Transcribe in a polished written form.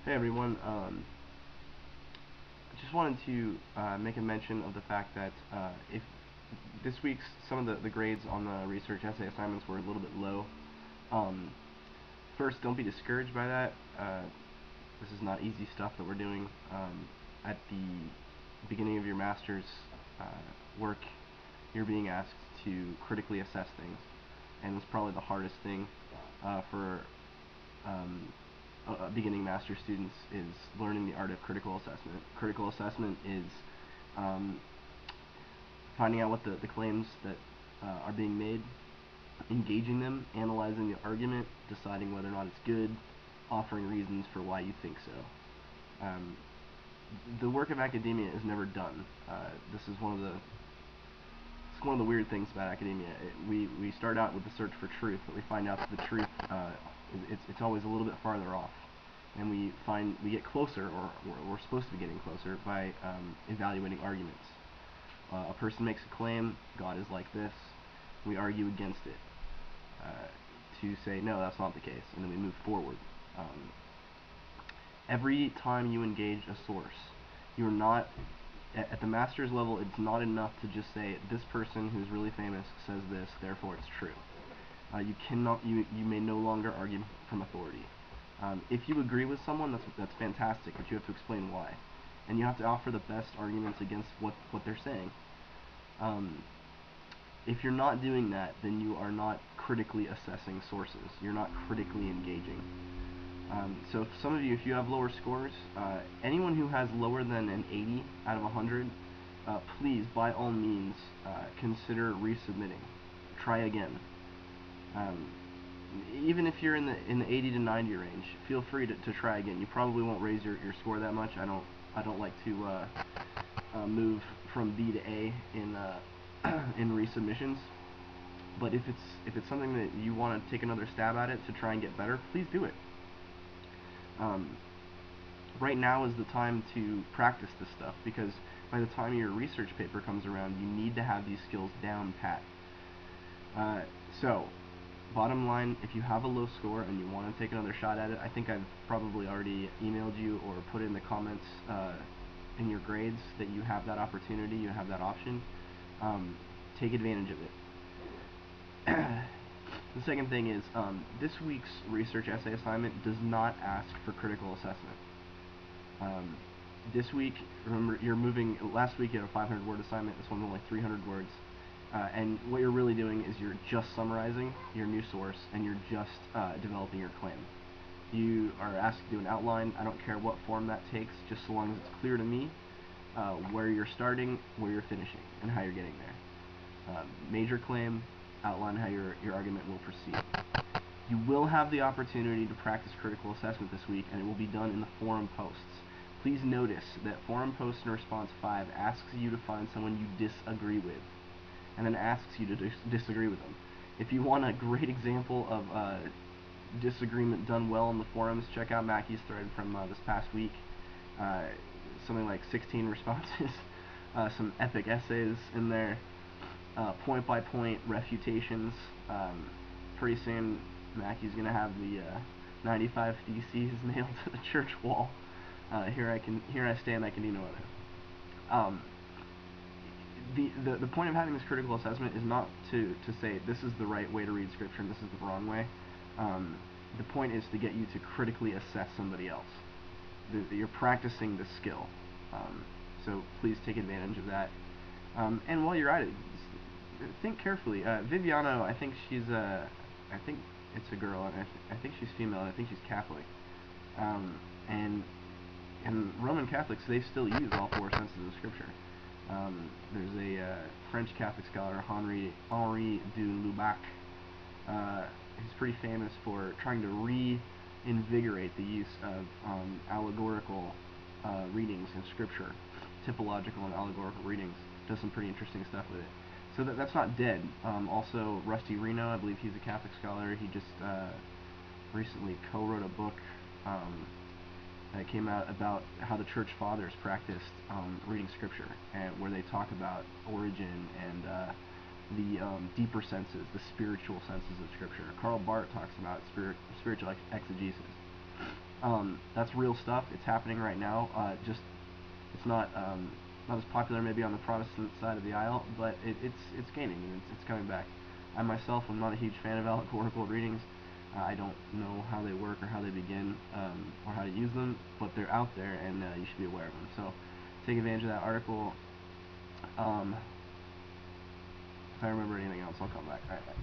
Hey everyone, just wanted to make a mention of the fact that if this week's some of the grades on the research essay assignments were a little bit low. Um, First, don't be discouraged by that. This is not easy stuff that we're doing. At the beginning of your master's uh, work, you're being asked to critically assess things, and it's probably the hardest thing for um, beginning master students is learning the art of critical assessment. Critical assessment is um, finding out what the claims that are being made, engaging them, analyzing the argument, deciding whether or not it's good, offering reasons for why you think so. The work of academia is never done. This is one of the weird things about academia. We start out with the search for truth, but we find out that the truth it's always a little bit farther off, and we get closer, or we're supposed to be getting closer by evaluating arguments. A person makes a claim, God is like this. We argue against it to say no, that's not the case, and then we move forward. Um, every time you engage a source, you're not at the master's level. It's not enough to just say this person who's really famous says this, therefore it's true. You may no longer argue from authority. If you agree with someone, that's fantastic, but you have to explain why, and you have to offer the best arguments against what they're saying. Um, if you're not doing that, then you are not critically assessing sources. You're not critically engaging. So if some of you, if you have lower scores, anyone who has lower than an 80 out of 100, please, by all means, consider resubmitting. Try again. Um, Even if you're in the 80 to 90 range, feel free to try again. You probably won't raise your score that much. I don't like to move from B to A in in resubmissions. But if it's something that you want to take another stab at it to try and get better, please do it. Um, right now is the time to practice this stuff, because by the time your research paper comes around, you need to have these skills down pat. Uh, so, bottom line, if you have a low score and you want to take another shot at it, I think I've probably already emailed you or put in the comments in your grades that you have that opportunity, you have that option. Take advantage of it. The second thing is, this week's research essay assignment does not ask for critical assessment. Um, this week, remember, you're moving. Last week you had a 500-word assignment. This one's only 300 words. And what you're really doing is you're just summarizing your new source, and you're just developing your claim. You are asked to do an outline. I don't care what form that takes, just so long as it's clear to me where you're starting, where you're finishing, and how you're getting there. Major claim, outline how your argument will proceed. You will have the opportunity to practice critical assessment this week, and it will be done in the forum posts. Please notice that forum post in response 5 asks you to find someone you disagree with, and then asks you to disagree with them. If you want a great example of disagreement done well in the forums, check out Mackey's thread from this past week. Something like 16 responses, some epic essays in there, point by point refutations. Pretty soon Mackey's gonna have the 95 theses nailed to the church wall. Here I stand, I can do no other. The point of having this critical assessment is not to say this is the right way to read scripture and this is the wrong way. The point is to get you to critically assess somebody else. You're practicing the skill. So please take advantage of that. And while you're at it, think carefully. Viviano, I think it's a girl, and I think she's female, and I think she's Catholic. And Roman Catholics, they still use all 4 senses of Scripture. There's a French Catholic scholar, Henri de Lubac. He's pretty famous for trying to reinvigorate the use of allegorical readings in Scripture, typological and allegorical readings. Does some pretty interesting stuff with it. So that's not dead. Also, Rusty Reno, I believe he's a Catholic scholar. He just recently co-wrote a book that came out about how the Church Fathers practiced reading Scripture, and where they talk about origin and the deeper senses, the spiritual senses of Scripture. Karl Barth talks about spiritual exegesis. That's real stuff. It's happening right now. Just it's not as popular maybe on the Protestant side of the aisle, but it's gaining and it's coming back. I myself am not a huge fan of allegorical readings. I don't know how they work or how they begin or how to use them, but they're out there and you should be aware of them. So take advantage of that article. If I remember anything else, I'll come back. All right, bye.